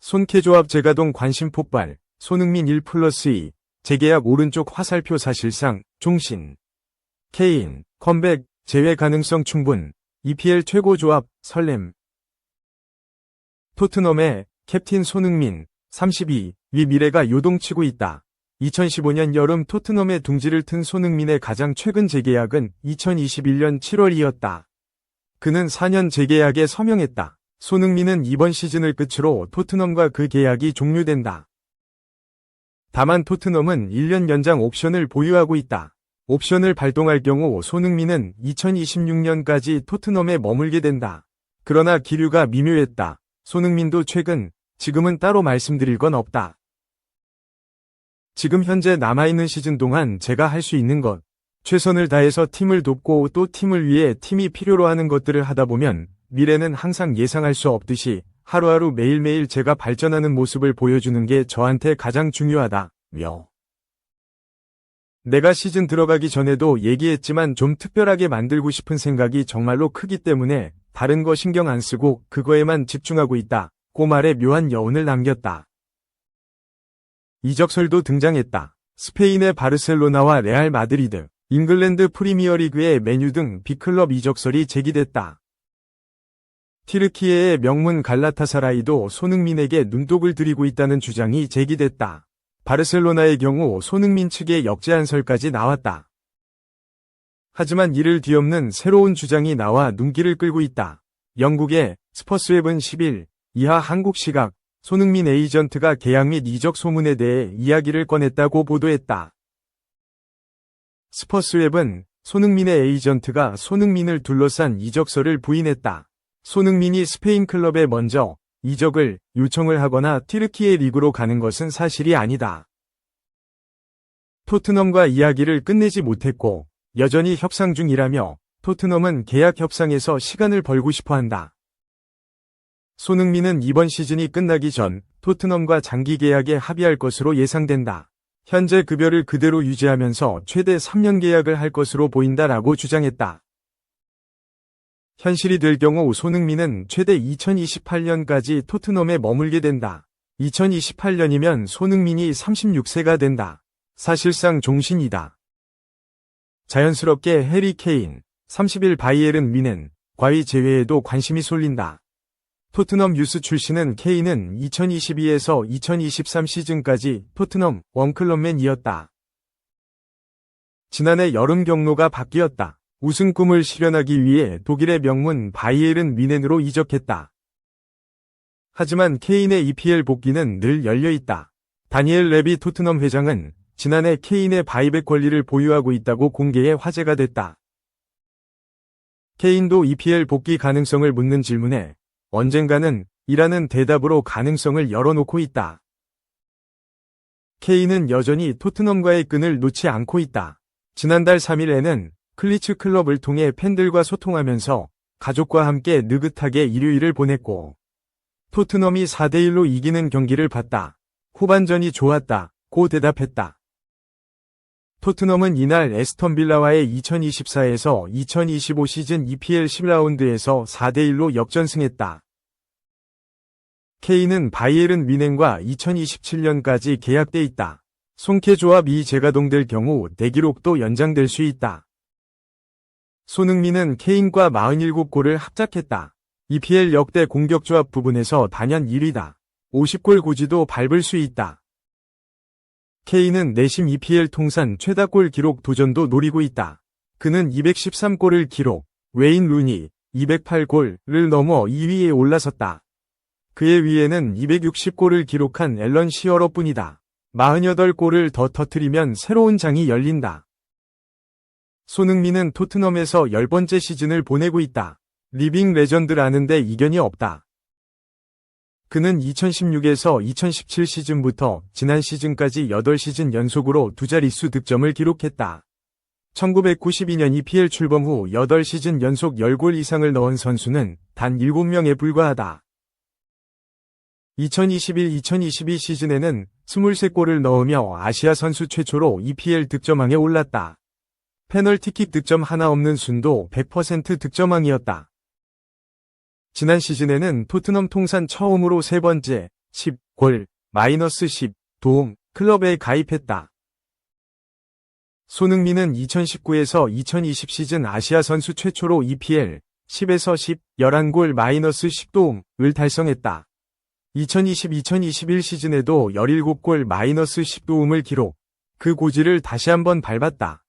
손케조합 제가동 관심 폭발, 손흥민 1+2, 재계약 오른쪽 화살표 사실상, 종신. 케인, 컴백, 재회 가능성 충분, EPL 최고 조합, 설렘. 토트넘의 캡틴 손흥민, 32, 위 미래가 요동치고 있다. 2015년 여름 토트넘의 둥지를 튼 손흥민의 가장 최근 재계약은 2021년 7월이었다. 그는 4년 재계약에 서명했다. 손흥민은 이번 시즌을 끝으로 토트넘과 그 계약이 종료된다. 다만 토트넘은 1년 연장 옵션을 보유하고 있다. 옵션을 발동할 경우 손흥민은 2026년까지 토트넘에 머물게 된다. 그러나 기류가 미묘했다. 손흥민도 지금은 따로 말씀드릴 건 없다. 지금 현재 남아있는 시즌 동안 제가 할 수 있는 것, 최선을 다해서 팀을 돕고 또 팀을 위해 팀이 필요로 하는 것들을 하다 보면 미래는 항상 예상할 수 없듯이 하루하루 매일매일 제가 발전하는 모습을 보여주는 게 저한테 가장 중요하다며. 내가 시즌 들어가기 전에도 얘기했지만 좀 특별하게 만들고 싶은 생각이 정말로 크기 때문에 다른 거 신경 안 쓰고 그거에만 집중하고 있다. 고 말에 묘한 여운을 남겼다. 이적설도 등장했다. 스페인의 바르셀로나와 레알 마드리드, 잉글랜드 프리미어리그의 메뉴 등 빅클럽 이적설이 제기됐다. 튀르키예의 명문 갈라타사라이도 손흥민에게 눈독을 들이고 있다는 주장이 제기됐다. 바르셀로나의 경우 손흥민 측의 역제안설까지 나왔다. 하지만 이를 뒤엎는 새로운 주장이 나와 눈길을 끌고 있다. 영국의 스퍼스웹은 10일 이하 한국 시각 손흥민 에이전트가 계약 및 이적 소문에 대해 이야기를 꺼냈다고 보도했다. 스퍼스웹은 손흥민의 에이전트가 손흥민을 둘러싼 이적설을 부인했다. 손흥민이 스페인 클럽에 먼저 이적을 요청을 하거나 튀르키예 리그로 가는 것은 사실이 아니다. 토트넘과 이야기를 끝내지 못했고 여전히 협상 중이라며 토트넘은 계약 협상에서 시간을 벌고 싶어 한다. 손흥민은 이번 시즌이 끝나기 전 토트넘과 장기 계약에 합의할 것으로 예상된다. 현재 급여를 그대로 유지하면서 최대 3년 계약을 할 것으로 보인다라고 주장했다. 현실이 될 경우 손흥민은 최대 2028년까지 토트넘에 머물게 된다. 2028년이면 손흥민이 36세가 된다. 사실상 종신이다. 자연스럽게 해리 케인, 30일 바이에른 뮌헨, 과의 제외에도 관심이 쏠린다. 토트넘 유스 출신은 케인은 2022에서 2023 시즌까지 토트넘 원클럽맨이었다. 지난해 여름 경로가 바뀌었다. 우승 꿈을 실현하기 위해 독일의 명문 바이에른 뮌헨으로 이적했다. 하지만 케인의 EPL 복귀는 늘 열려있다. 다니엘 레비 토트넘 회장은 지난해 케인의 바이백 권리를 보유하고 있다고 공개해 화제가 됐다. 케인도 EPL 복귀 가능성을 묻는 질문에 언젠가는 이라는 대답으로 가능성을 열어놓고 있다. 케인은 여전히 토트넘과의 끈을 놓지 않고 있다. 지난달 3일에는 클리츠 클럽을 통해 팬들과 소통하면서 가족과 함께 느긋하게 일요일을 보냈고 토트넘이 4대1로 이기는 경기를 봤다. 후반전이 좋았다. 고 대답했다. 토트넘은 이날 에스턴 빌라와의 2024에서 2025 시즌 EPL 10라운드에서 4대1로 역전승했다. 케인은 바이에른 뮌헨과 2027년까지 계약돼 있다. 손케조합이 재가동될 경우 대기록도 연장될 수 있다. 손흥민은 케인과 47골을 합작했다. EPL 역대 공격조합 부분에서 단연 1위다. 50골 고지도 밟을 수 있다. 케인은 내심 EPL 통산 최다골 기록 도전도 노리고 있다. 그는 213골을 기록, 웨인 루니 208골을 넘어 2위에 올라섰다. 그의 위에는 260골을 기록한 앨런 시어러뿐이다. 48골을 더 터뜨리면 새로운 장이 열린다. 손흥민은 토트넘에서 10번째 시즌을 보내고 있다. 리빙 레전드라는데 이견이 없다. 그는 2016에서 2017 시즌부터 지난 시즌까지 8시즌 연속으로 두 자릿수 득점을 기록했다. 1992년 EPL 출범 후 8시즌 연속 10골 이상을 넣은 선수는 단 7명에 불과하다. 2021-2022 시즌에는 23골을 넣으며 아시아 선수 최초로 EPL 득점왕에 올랐다. 페널티킥 득점 하나 없는 순도 100% 득점왕이었다. 지난 시즌에는 토트넘 통산 처음으로 3번째 10골, 마이너스 10도움, 클럽에 가입했다. 손흥민은 2019에서 2020 시즌 아시아 선수 최초로 EPL 10에서 10, 11골 마이너스 10도움을 달성했다. 2020-2021 시즌에도 17골 마이너스 10도움을 기록, 그 고지를 다시 한번 밟았다.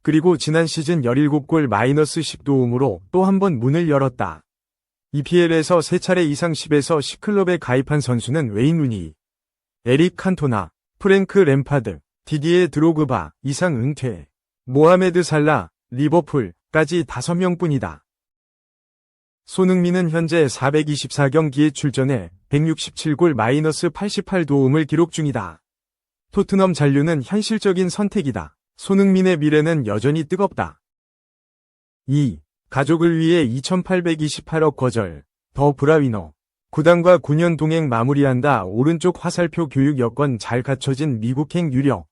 그리고 지난 시즌 17골 마이너스 10도움으로 또 한 번 문을 열었다. EPL에서 3차례 이상 10에서 10클럽에 가입한 선수는 웨인 루니, 에릭 칸토나, 프랭크 램파드, 디디에 드로그바 이상 은퇴, 모하메드 살라, 리버풀까지 5명뿐이다. 손흥민은 현재 424경기에 출전해 167골 마이너스 88도움을 기록 중이다. 토트넘 잔류는 현실적인 선택이다. 손흥민의 미래는 여전히 뜨겁다. 2. 가족을 위해 2828억 거절, 더 브라위너. 구단과 9년 동행 마무리한다. 오른쪽 화살표 교육 여건 잘 갖춰진 미국행 유력.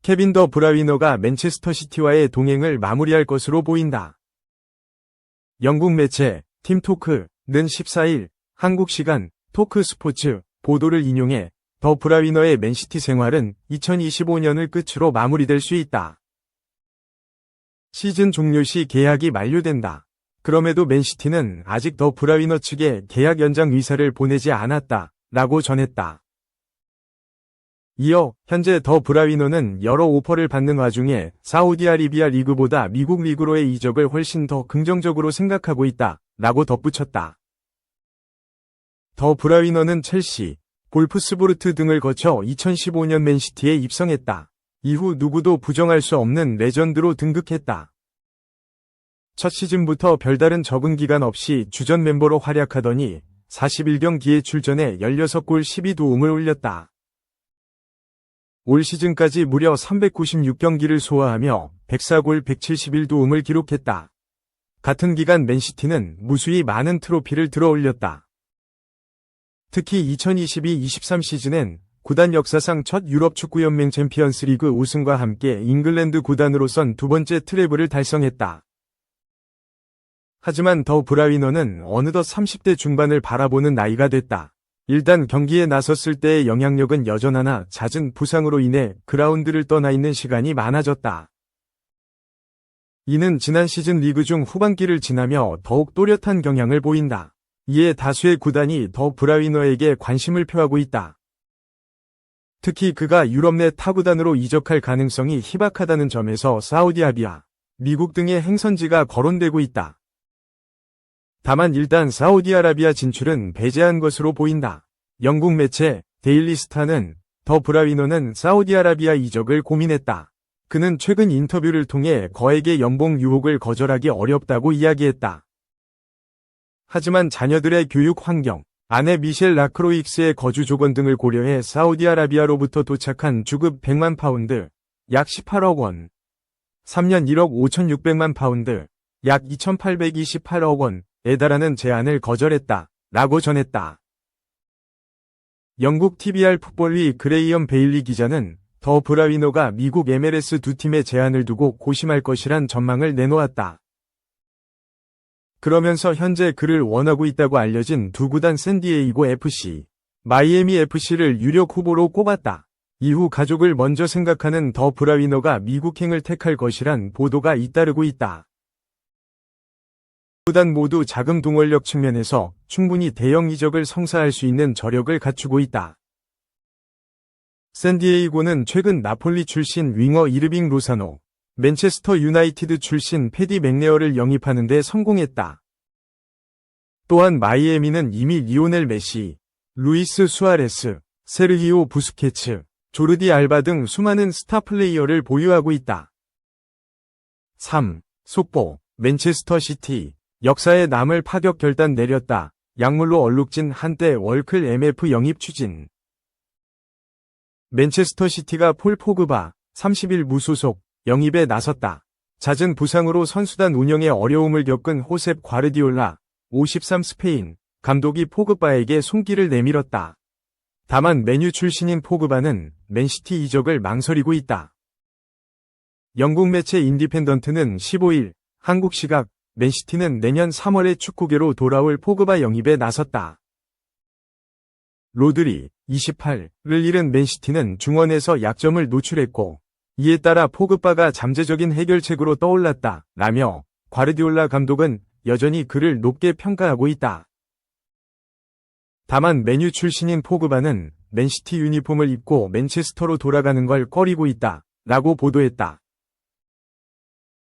케빈 더 브라위너가 맨체스터 시티와의 동행을 마무리할 것으로 보인다. 영국 매체 팀토크는 14일 한국 시간 토크 스포츠 보도를 인용해 더 브라위너의 맨시티 생활은 2025년을 끝으로 마무리될 수 있다. 시즌 종료 시 계약이 만료된다. 그럼에도 맨시티는 아직 더 브라위너 측에 계약 연장 의사를 보내지 않았다 라고 전했다. 이어 현재 더 브라위너는 여러 오퍼를 받는 와중에 사우디아라비아 리그보다 미국 리그로의 이적을 훨씬 더 긍정적으로 생각하고 있다 라고 덧붙였다. 더 브라위너는 첼시, 볼프스부르트 등을 거쳐 2015년 맨시티에 입성했다. 이후 누구도 부정할 수 없는 레전드로 등극했다. 첫 시즌부터 별다른 적응 기간 없이 주전 멤버로 활약하더니 41경기에 출전해 16골 12도움을 올렸다. 올 시즌까지 무려 396경기를 소화하며 104골 171도움을 기록했다. 같은 기간 맨시티는 무수히 많은 트로피를 들어올렸다. 특히 2022-23 시즌엔 구단 역사상 첫 유럽 축구연맹 챔피언스 리그 우승과 함께 잉글랜드 구단으로선 두 번째 트래블을 달성했다. 하지만 더 브라위너는 어느덧 30대 중반을 바라보는 나이가 됐다. 일단 경기에 나섰을 때의 영향력은 여전하나 잦은 부상으로 인해 그라운드를 떠나 있는 시간이 많아졌다. 이는 지난 시즌 리그 중 후반기를 지나며 더욱 또렷한 경향을 보인다. 이에 다수의 구단이 더 브라위너에게 관심을 표하고 있다. 특히 그가 유럽 내 타구단으로 이적할 가능성이 희박하다는 점에서 사우디아라비아, 미국 등의 행선지가 거론되고 있다. 다만 일단 사우디아라비아 진출은 배제한 것으로 보인다. 영국 매체 데일리 스타는 더 브라위너는 사우디아라비아 이적을 고민했다. 그는 최근 인터뷰를 통해 거액의 연봉 유혹을 거절하기 어렵다고 이야기했다. 하지만 자녀들의 교육 환경, 아내 미셸 라크로익스의 거주 조건 등을 고려해 사우디아라비아로부터 도착한 주급 100만 파운드, 약 18억 원, 3년 1억 5,600만 파운드, 약 2,828억 원에 달하는 제안을 거절했다 라고 전했다. 영국 TVR 풋볼리 그레이엄 베일리 기자는 더 브라위너가 미국 MLS 두 팀의 제안을 두고 고심할 것이란 전망을 내놓았다. 그러면서 현재 그를 원하고 있다고 알려진 두 구단 샌디에이고 FC, 마이애미 FC를 유력 후보로 꼽았다. 이후 가족을 먼저 생각하는 더 브라위너가 미국행을 택할 것이란 보도가 잇따르고 있다. 구단 모두 자금 동원력 측면에서 충분히 대형 이적을 성사할 수 있는 저력을 갖추고 있다. 샌디에이고는 최근 나폴리 출신 윙어 이르빙 로사노, 맨체스터 유나이티드 출신 패디 맥레어를 영입하는 데 성공했다. 또한 마이애미는 이미 리오넬 메시, 루이스 수아레스, 세르히오 부스케츠, 조르디 알바 등 수많은 스타 플레이어를 보유하고 있다. 3. 속보, 맨체스터 시티, 역사에 남을 파격 결단 내렸다. 약물로 얼룩진 한때 월클 MF 영입 추진. 맨체스터 시티가 폴 포그바, 30일 무소속, 영입에 나섰다. 잦은 부상으로 선수단 운영에 어려움을 겪은 호셉 과르디올라, 53 스페인, 감독이 포그바에게 손길을 내밀었다. 다만 맨유 출신인 포그바는 맨시티 이적을 망설이고 있다. 영국 매체 인디펜던트는 15일, 한국 시각, 맨시티는 내년 3월에 축구계로 돌아올 포그바 영입에 나섰다. 로드리 28를 잃은 맨시티는 중원에서 약점을 노출했고 이에 따라 포그바가 잠재적인 해결책으로 떠올랐다 라며 과르디올라 감독은 여전히 그를 높게 평가하고 있다. 다만 맨유 출신인 포그바는 맨시티 유니폼을 입고 맨체스터로 돌아가는 걸 꺼리고 있다 라고 보도했다.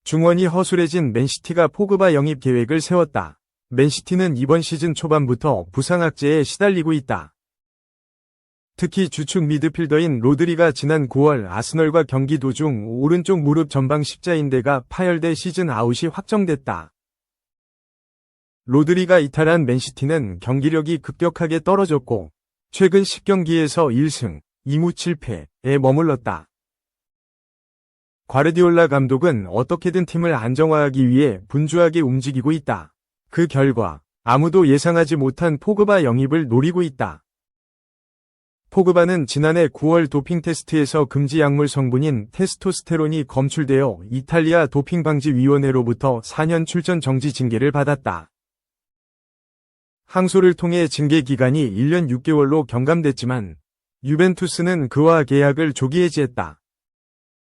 중원이 허술해진 맨시티가 포그바 영입 계획을 세웠다. 맨시티는 이번 시즌 초반부터 부상 악재에 시달리고 있다. 특히 주축 미드필더인 로드리가 지난 9월 아스널과 경기 도중 오른쪽 무릎 전방 십자인대가 파열돼 시즌 아웃이 확정됐다. 로드리가 이탈한 맨시티는 경기력이 급격하게 떨어졌고 최근 10경기에서 1승 2무 7패에 머물렀다. 과르디올라 감독은 어떻게든 팀을 안정화하기 위해 분주하게 움직이고 있다. 그 결과 아무도 예상하지 못한 포그바 영입을 노리고 있다. 포그바는 지난해 9월 도핑 테스트에서 금지 약물 성분인 테스토스테론이 검출되어 이탈리아 도핑방지위원회로부터 4년 출전 정지 징계를 받았다. 항소를 통해 징계 기간이 1년 6개월로 경감됐지만 유벤투스는 그와 계약을 조기 해지했다.